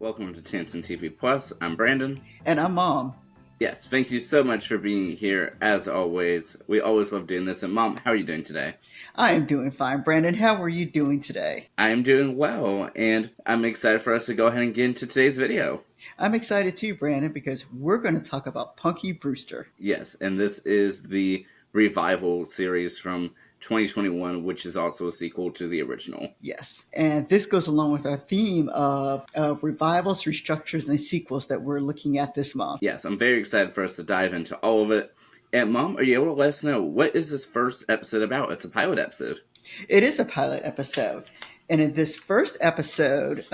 Welcome to Tansson TV Plus. I'm Brandon. And I'm Mom. Yes, thank you so much for being here, as always. We always love doing this. And Mom, how are you doing today? I am doing fine. Brandon, how are you doing today? I'm doing well, and I'm excited for us to go ahead and get into today's video. I'm excited too, Brandon, because we're going to talk about Punky Brewster. Yes, and this is the revival series from 2021, which is also a sequel to the original. Yes, and this goes along with our theme of revivals, restructures, and sequels that we're looking at this month. Yes, I'm very excited for us to dive into all of it. And Mom, are you able to let us know, what is this first episode about? It's a pilot episode. It is a pilot episode. And in this first episode,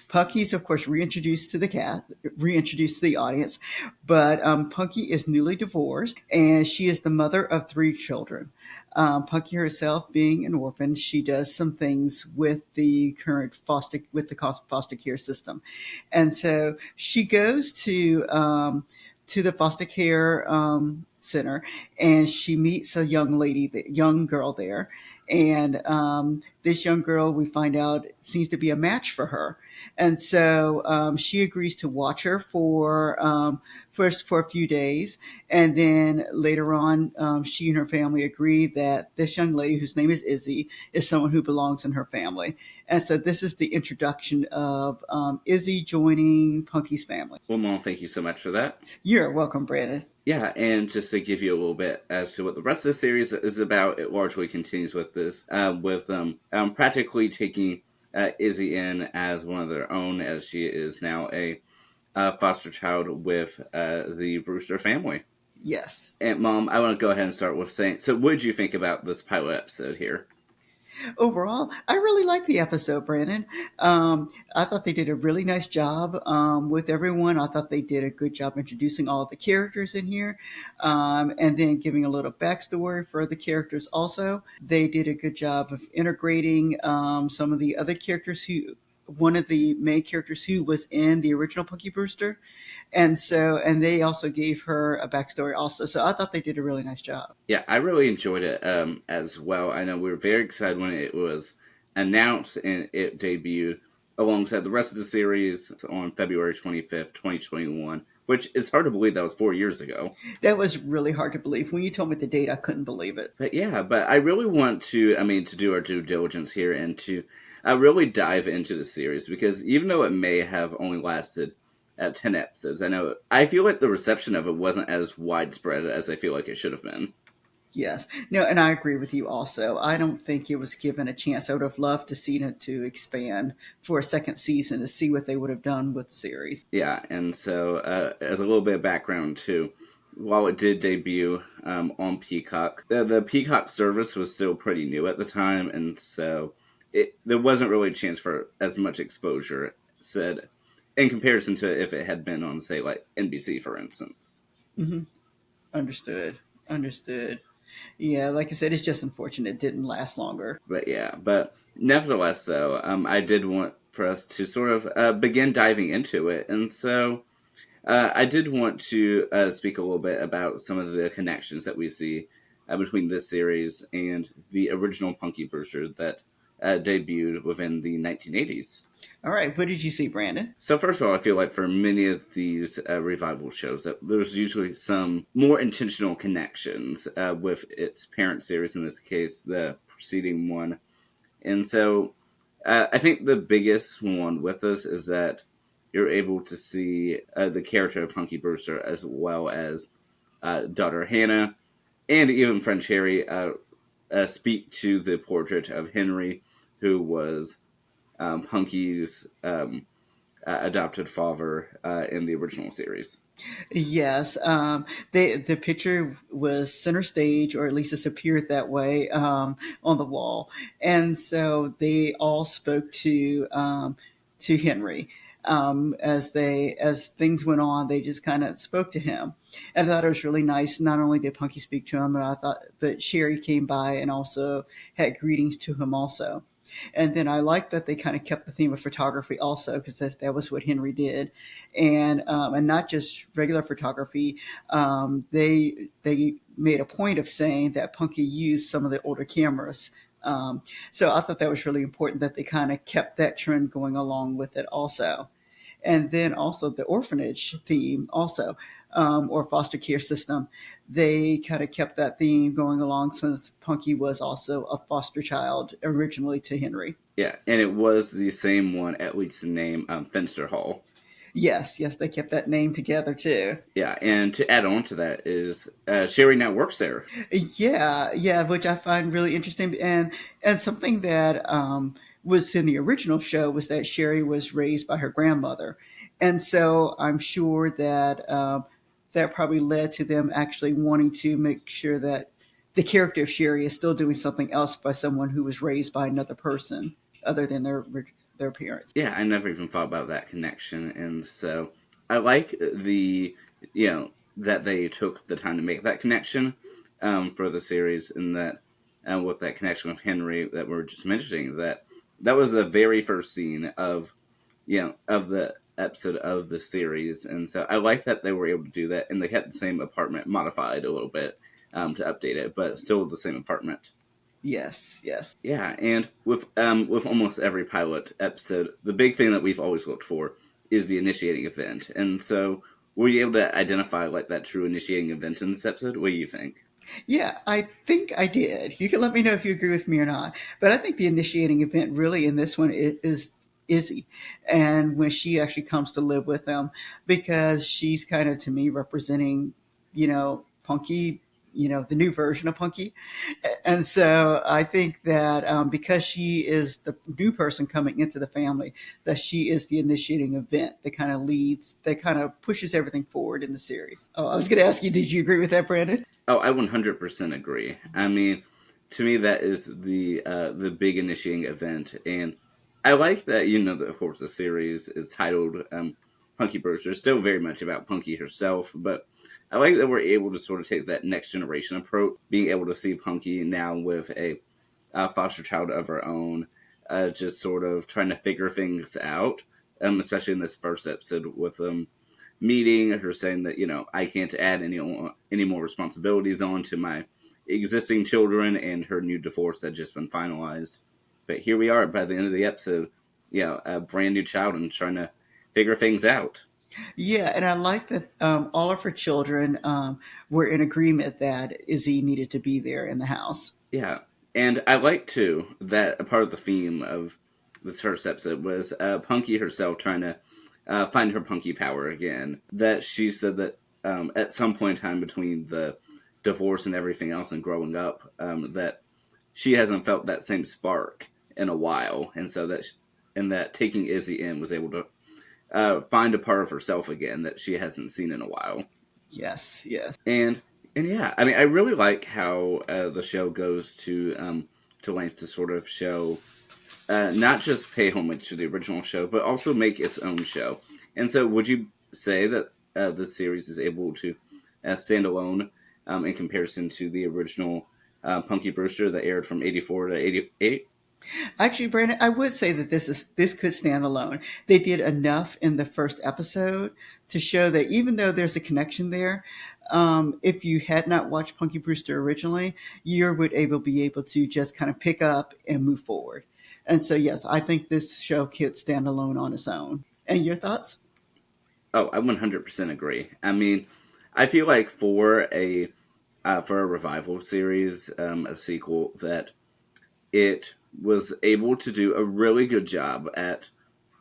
Punky's, of course, reintroduced to the audience. But Punky is newly divorced, and she is the mother of 3 children. Punky herself, being an orphan, she does some things with the current foster care system, and so she goes to the foster care center, and she meets a young girl there. And this young girl, we find out, seems to be a match for her. And so she agrees to watch her for a few days. And then later on, she and her family agree that this young lady, whose name is Izzy, is someone who belongs in her family. And so this is the introduction of Izzy joining Punky's family. Well, Mom, thank you so much for that. You're welcome, Brandon. Yeah, and just to give you a little bit as to what the rest of the series is about, it largely continues with this, with practically taking Izzy in as one of their own, as she is now a foster child with the Brewster family. Yes. And Mom, I want to go ahead and start with saying, so what did you think about this pilot episode here? Overall, I really liked the episode, Brandon. I thought they did a really nice job with everyone. I thought they did a good job introducing all of the characters in here, and then giving a little backstory for the characters also. They did a good job of integrating some of the other characters one of the main characters who was in the original Punky Brewster. And they also gave her a backstory also. So I thought they did a really nice job. Yeah, I really enjoyed it as well. I know we were very excited when it was announced and it debuted alongside the rest of the series on February 25th, 2021, which is hard to believe that was 4 years ago. That was really hard to believe. When you told me the date, I couldn't believe it. But I really want to do our due diligence here and to really dive into the series, because even though it may have only lasted 10 episodes, I feel like the reception of it wasn't as widespread as I feel like it should have been. Yes. No, and I agree with you also. I don't think it was given a chance. I would have loved to see it to expand for a second season to see what they would have done with the series. Yeah, and so as a little bit of background too, while it did debut on Peacock, the Peacock service was still pretty new at the time, and so there wasn't really a chance for as much exposure, said, in comparison to if it had been on, say, like NBC, for instance. Mm-hmm. Understood. Yeah, like I said, it's just unfortunate it didn't last longer. But nevertheless, though, I did want for us to sort of begin diving into it. And so I did want to speak a little bit about some of the connections that we see between this series and the original Punky Brewster that debuted within the 1980s. All right, what did you see, Brandon? So first of all, I feel like for many of these revival shows, that there's usually some more intentional connections with its parent series, in this case, the preceding one. And so I think the biggest one with this is that you're able to see the character of Punky Brewster, as well as daughter Hannah, and even friend Cherry, speak to the portrait of Henry, who was Punky's adopted father in the original series. Yes, the picture was center stage, or at least it appeared that way on the wall, and so they all spoke to Henry. As things went on, they just kind of spoke to him. And I thought it was really nice. Not only did Punky speak to him, but Sherry came by and also had greetings to him also. And then I like that they kind of kept the theme of photography also, because that was what Henry did, and not just regular photography. They made a point of saying that Punky used some of the older cameras. So I thought that was really important that they kind of kept that trend going along with it also. and then also the orphanage theme also, or foster care system. They kind of kept that theme going along since Punky was also a foster child originally to Henry. Yeah, and it was the same one, at least the name, Fenster Hall. Yes, yes, they kept that name together too. Yeah, and to add on to that is Sherry now works there. Yeah, yeah, which I find really interesting, and something that was in the original show was that Sherry was raised by her grandmother, and so I'm sure that that probably led to them actually wanting to make sure that the character of Sherry is still doing something else by someone who was raised by another person other than their parents. Yeah, I never even thought about that connection, and so I like that they took the time to make that connection for the series, and that with that connection with Henry that we were just mentioning, that was the very first scene of the episode of the series, and so I like that they were able to do that, and they kept the same apartment modified a little bit to update it, but still the same apartment. Yes, yes. Yeah, and with almost every pilot episode, the big thing that we've always looked for is the initiating event. And so, were you able to identify like that true initiating event in this episode? What do you think? Yeah, I think I did. You can let me know if you agree with me or not. But I think the initiating event really in this one is Izzy, and when she actually comes to live with them, because she's kind of to me representing, Punky, the new version of Punky. And so I think that because she is the new person coming into the family, that she is the initiating event that kind of leads, that kind of pushes everything forward in the series. Oh, I was going to ask you, did you agree with that, Brandon? Oh, I 100% agree. I mean, to me, that is the big initiating event, and I like that that of course the series is titled Punky Brewster. It's still very much about Punky herself, but I like that we're able to sort of take that next generation approach, being able to see Punky now with a foster child of her own, just sort of trying to figure things out, especially in this first episode with meeting her saying that I can't add any more responsibilities on to my existing children, and her new divorce had just been finalized. But here we are by the end of the episode, a brand new child and trying to figure things out. Yeah, and I like that all of her children were in agreement that Izzy needed to be there in the house. Yeah, and I like too that a part of the theme of this first episode was Punky herself trying to find her Punky power again. That she said that at some point in time between the divorce and everything else and growing up, that she hasn't felt that same spark in a while, and so that taking Izzy in was able to find a part of herself again that she hasn't seen in a while. Yes, yes. And yeah, I mean, I really like how the show goes to lengths to sort of show not just pay homage to the original show, but also make its own show. And so, would you say that this series is able to stand alone in comparison to the original Punky Brewster that aired from '84 to '88? Actually, Brandon, I would say that this could stand alone. They did enough in the first episode to show that even though there's a connection there, if you had not watched Punky Brewster originally, you would be able to just kind of pick up and move forward. And so, yes, I think this show could stand alone on its own. And your thoughts? Oh, I 100% agree. I mean, I feel like for a revival series, a sequel, that it was able to do a really good job at,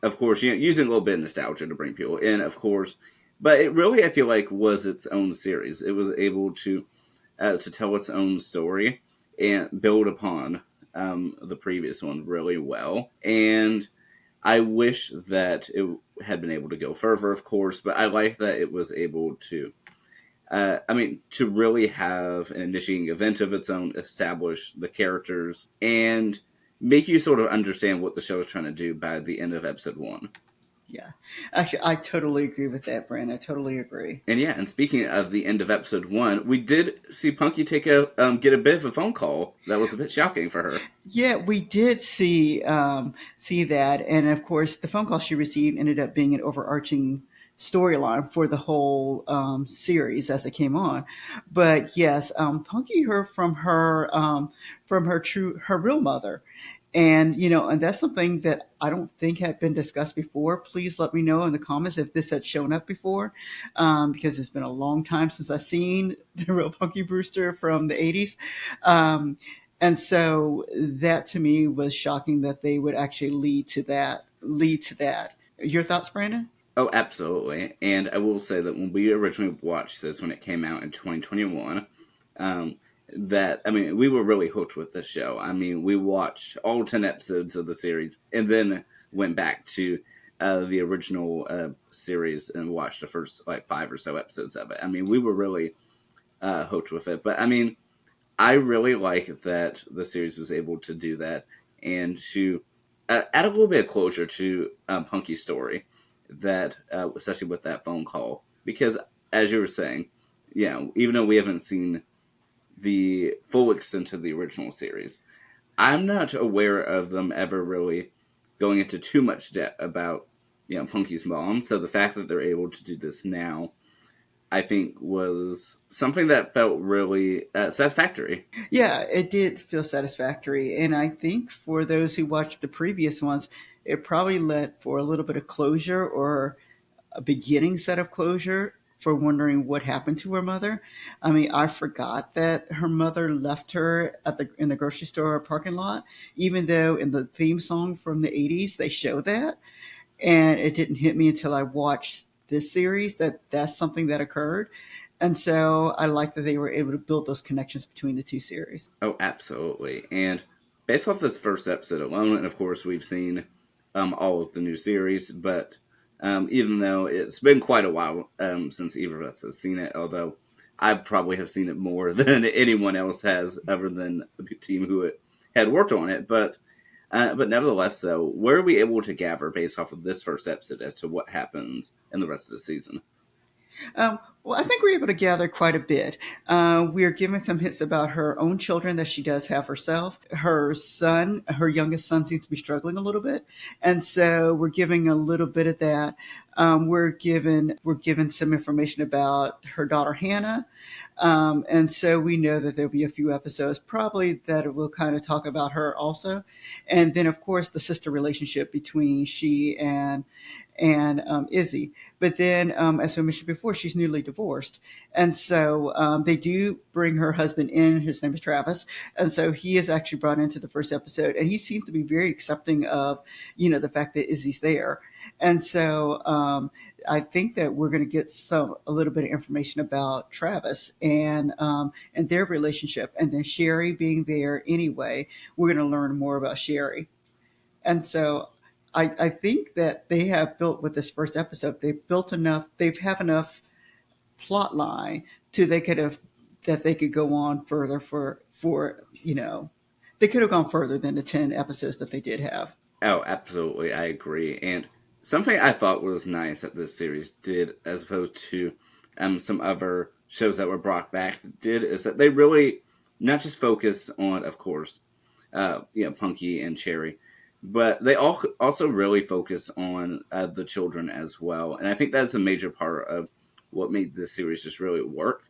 of course, using a little bit of nostalgia to bring people in, of course, but it really, I feel like, was its own series. It was able to tell its own story and build upon the previous one really well. And I wish that it had been able to go further, of course, but I like that it was able to to really have an initiating event of its own, establish the characters, and make you sort of understand what the show is trying to do by the end of episode 1. Yeah. Actually, I totally agree with that, Brandon. I totally agree. And yeah, and speaking of the end of episode 1, we did see Punky get a bit of a phone call that was a bit shocking for her. Yeah, we did see that, and of course, the phone call she received ended up being an overarching storyline for the whole series as it came on. But yes, Punky heard from her real mother, And, and that's something that I don't think had been discussed before. Please let me know in the comments if this had shown up before, because it's been a long time since I've seen the real Punky Brewster from the 80s. Um, and so that to me was shocking that they would actually lead to that. Your thoughts, Brandon? Oh, absolutely. And I will say that when we originally watched this, when it came out in 2021, um, we were really hooked with the show. I mean, we watched all 10 episodes of the series and then went back to the original series and watched the first like 5 or so episodes of it. I mean, we were really hooked with it. But I mean, I really like that the series was able to do that and to add a little bit of closure to Punky's story, that especially with that phone call, because as you were saying, even though we haven't seen the full extent of the original series, I'm not aware of them ever really going into too much depth about Punky's mom. So the fact that they're able to do this now, I think, was something that felt really satisfactory. Yeah, it did feel satisfactory. And I think for those who watched the previous ones, it probably led for a little bit of closure or a beginning set of closure for wondering what happened to her mother. I mean, I forgot that her mother left her in the grocery store parking lot, even though in the theme song from the 80s they show that. And it didn't hit me until I watched this series that that's something that occurred. And so I like that they were able to build those connections between the two series. Oh, absolutely. And based off this first episode alone, and of course we've seen all of the new series, but even though it's been quite a while since either of us has seen it, although I probably have seen it more than anyone else has, other than the team who had worked on it. But nevertheless, though, were we able to gather based off of this first episode as to what happens in the rest of the season? Well, I think we're able to gather quite a bit. We are given some hints about her own children that she does have herself. Her son, her youngest son, seems to be struggling a little bit, and so we're giving a little bit of that. We're given some information about her daughter Hannah, and so we know that there'll be a few episodes probably that will kind of talk about her also, and then of course the sister relationship between she and Izzy. But then, as I mentioned before, she's newly divorced. And so they do bring her husband in. His name is Travis. And so he is actually brought into the first episode. And he seems to be very accepting of, the fact that Izzy's there. And so I think that we're going to get a little bit of information about Travis and their relationship. And then Sherry being there anyway, we're going to learn more about Sherry. And so I think that they have built with this first episode, they have enough plot line that they could go on further they could have gone further than the 10 episodes that they did have. Oh, absolutely, I agree. And something I thought was nice that this series did, as opposed to some other shows that were brought back did, is that they really not just focus on, of course, Punky and Cherry, but they also really focus on the children as well. And I think that's a major part of what made this series just really work,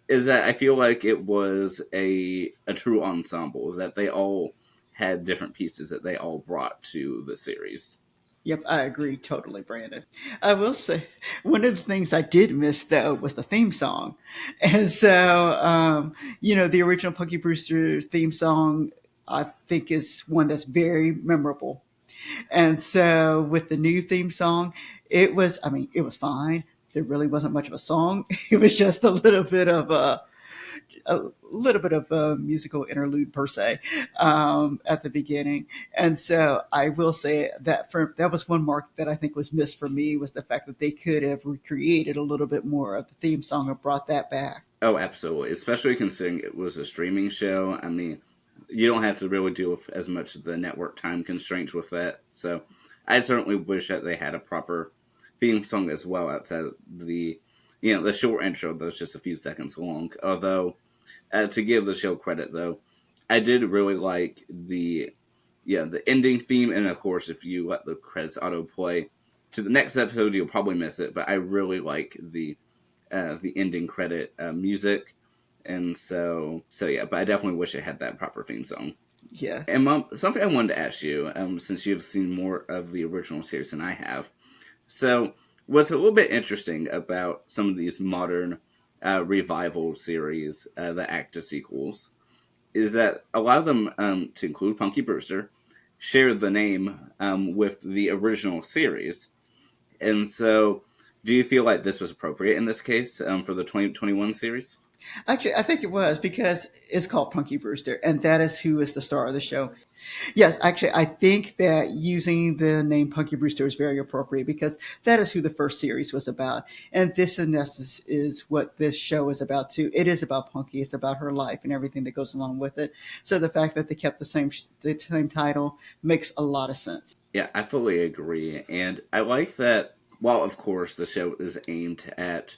is that I feel like it was a true ensemble, that they all had different pieces that they all brought to the series. Yep, I agree totally, Brandon. I will say one of the things I did miss though was the theme song, and so the original Punky Brewster theme song I think is one that's very memorable. And so with the new theme song, it was fine. There really wasn't much of a song. It was just a musical interlude per se at the beginning. And so I will say that was one mark that I think was missed for me, was the fact that they could have recreated a little bit more of the theme song and brought that back. Oh, absolutely. Especially considering it was a streaming show. I mean, you don't have to really deal with as much of the network time constraints with that. So I certainly wish that they had a proper theme song as well, outside of the short intro that was just a few seconds long. Although, to give the show credit though, I did really like the ending theme, and of course if you let the credits autoplay to the next episode, you'll probably miss it, but I really like the ending credit music. And so yeah, but I definitely wish it had that proper theme song. Yeah. And Mom, something I wanted to ask you, since you've seen more of the original series than I have. So, what's a little bit interesting about some of these modern revival series, the active sequels, is that a lot of them, to include Punky Brewster, share the name with the original series. And so, do you feel like this was appropriate in this case for the 2021 series? Actually, I think it was because it's called Punky Brewster, and that is who is the star of the show. Yes, actually, I think that using the name Punky Brewster is very appropriate because that is who the first series was about. And this, in essence, is what this show is about, too. It is about Punky, it's about her life and everything that goes along with it. So the fact that they kept the same title makes a lot of sense. Yeah, I fully agree. And I like that, while of course the show is aimed at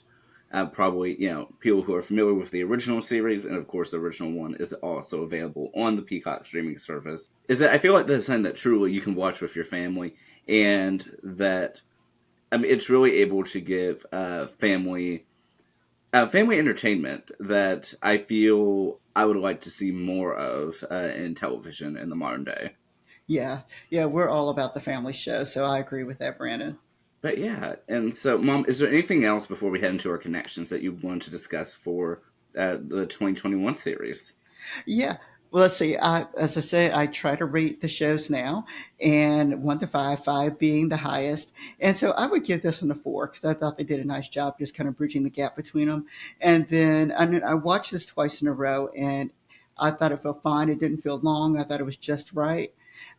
probably, people who are familiar with the original series, and of course the original one is also available on the Peacock streaming service, is that I feel like that's something that truly you can watch with your family, and that, I mean, it's really able to give family entertainment that I feel I would like to see more of in television in the modern day. Yeah, yeah, we're all about the family show, so I agree with that, Brandon. But yeah, and so, Mom, is there anything else before we head into our connections that you want to discuss for the 2021 series? Yeah. Well, let's see. As I said, I try to rate the shows now, and 1 to 5, 5 being the highest. And so I would give this one a 4 because I thought they did a nice job just kind of bridging the gap between them. And then I watched this twice in a row, and I thought it felt fine. It didn't feel long. I thought it was just right.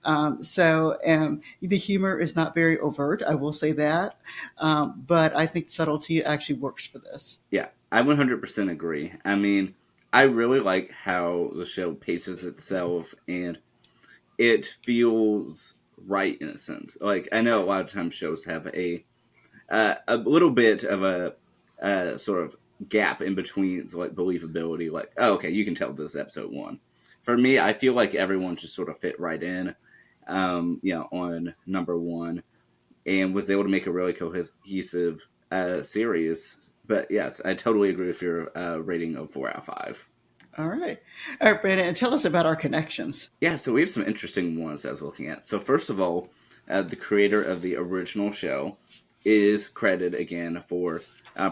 The humor is not very overt, I will say that. But I think subtlety actually works for this. Yeah, I 100% agree. I mean, I really like how the show paces itself and it feels right in a sense. Like, I know a lot of times shows have a little bit of a sort of gap in between, so like believability. Like, oh, okay, you can tell this is episode one. For me, I feel like everyone just sort of fit right in, on number one, and was able to make a really cohesive series. But yes, I totally agree with your rating of 4 out of 5. All right. All right, Brandon, and tell us about our connections. Yeah, so we have some interesting ones I was looking at. So first of all, the creator of the original show is credited again for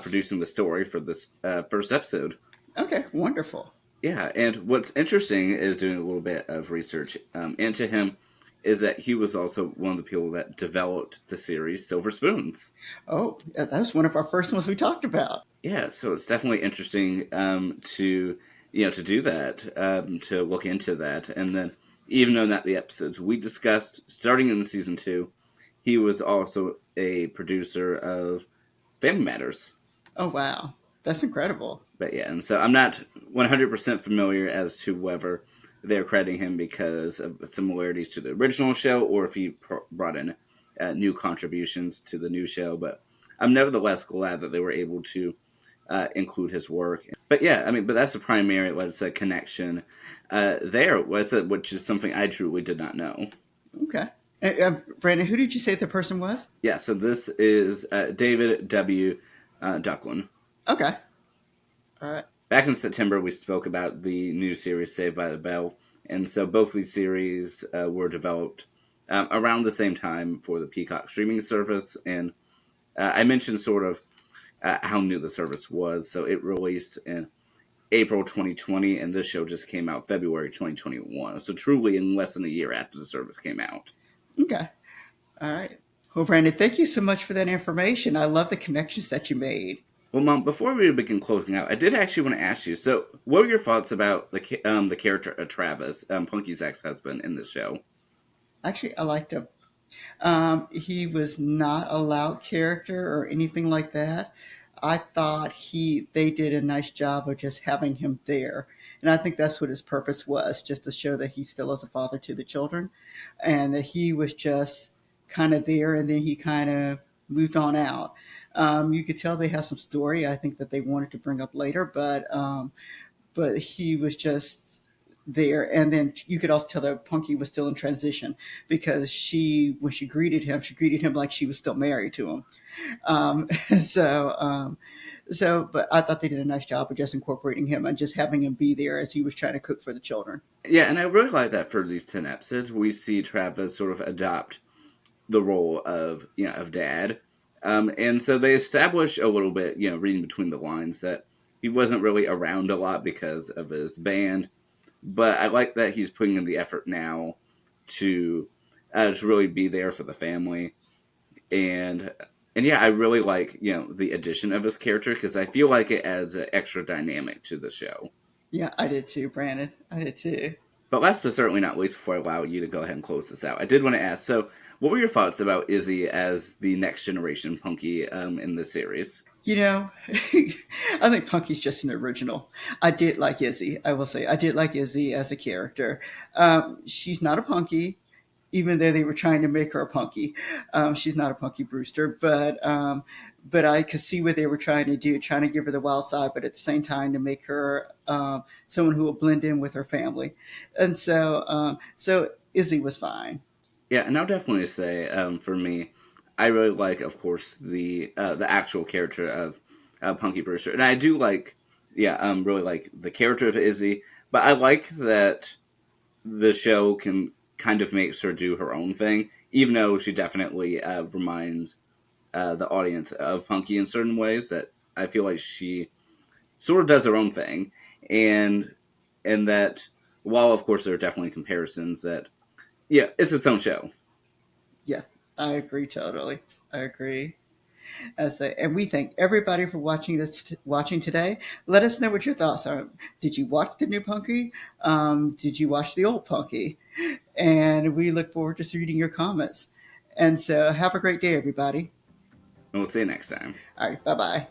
producing the story for this first episode. Okay, wonderful. Yeah, and what's interesting is doing a little bit of research into him is that he was also one of the people that developed the series Silver Spoons. Oh, that was one of our first ones we talked about. Yeah, so it's definitely interesting to do that, to look into that, and then even though not the episodes we discussed starting in season 2, he was also a producer of Family Matters. Oh, wow. That's incredible. But yeah, and so I'm not 100% familiar as to whether they're crediting him because of similarities to the original show or if he brought in new contributions to the new show. But I'm nevertheless glad that they were able to include his work. But yeah, I mean, but that's the primary, let's say, connection there, which is something I truly did not know. Okay. Brandon, who did you say the person was? Yeah, so this is David W. Ducklin. Okay. All right. Back in September, we spoke about the new series Saved by the Bell, and so both these series were developed around the same time for the Peacock streaming service, and I mentioned sort of how new the service was. So it released in April 2020, and this show just came out February 2021. So truly in less than a year after the service came out. Okay. All right. Well, Brandon, thank you so much for that information. I love the connections that you made. Well, Mom, before we begin closing out, I did actually want to ask you. So, what were your thoughts about the character of Travis, Punky's ex-husband, in this show? Actually, I liked him. He was not a loud character or anything like that. I thought they did a nice job of just having him there. And I think that's what his purpose was, just to show that he still is a father to the children and that he was just kind of there and then he kind of moved on out. You could tell they had some story I think that they wanted to bring up later, but he was just there. And then you could also tell that Punky was still in transition because when she greeted him like she was still married to him. Um, so, um, So, but I thought they did a nice job of just incorporating him and just having him be there as he was trying to cook for the children. Yeah, and I really like that for these 10 episodes, we see Travis sort of adopt the role of, of dad. And so they establish a little bit, reading between the lines, that he wasn't really around a lot because of his band. But I like that he's putting in the effort now to really be there for the family. And yeah, I really like, the addition of his character, because I feel like it adds an extra dynamic to the show. Yeah, I did too, Brandon. I did too. But last but certainly not least, before I allow you to go ahead and close this out, I did want to ask, so what were your thoughts about Izzy as the next generation Punky in this series? You know, I think Punky's just an original. I did like Izzy. I will say I did like Izzy as a character. She's not a Punky, even though they were trying to make her a Punky. She's not a Punky Brewster, but I could see what they were trying to do, trying to give her the wild side, but at the same time to make her someone who will blend in with her family. And so Izzy was fine. Yeah, and I'll definitely say, for me, I really like, of course, the actual character of Punky Brewster, and I do like, yeah, really like the character of Izzy. But I like that the show can kind of makes her do her own thing, even though she definitely reminds the audience of Punky in certain ways. That I feel like she sort of does her own thing, and that while of course there are definitely comparisons, that yeah, it's its own show. Yeah, I agree totally. I agree. And we thank everybody for watching today. Let us know what your thoughts are. Did you watch the new Punky? Did you watch the old Punky? And we look forward to reading your comments. And so have a great day, everybody. And we'll see you next time. All right, bye bye.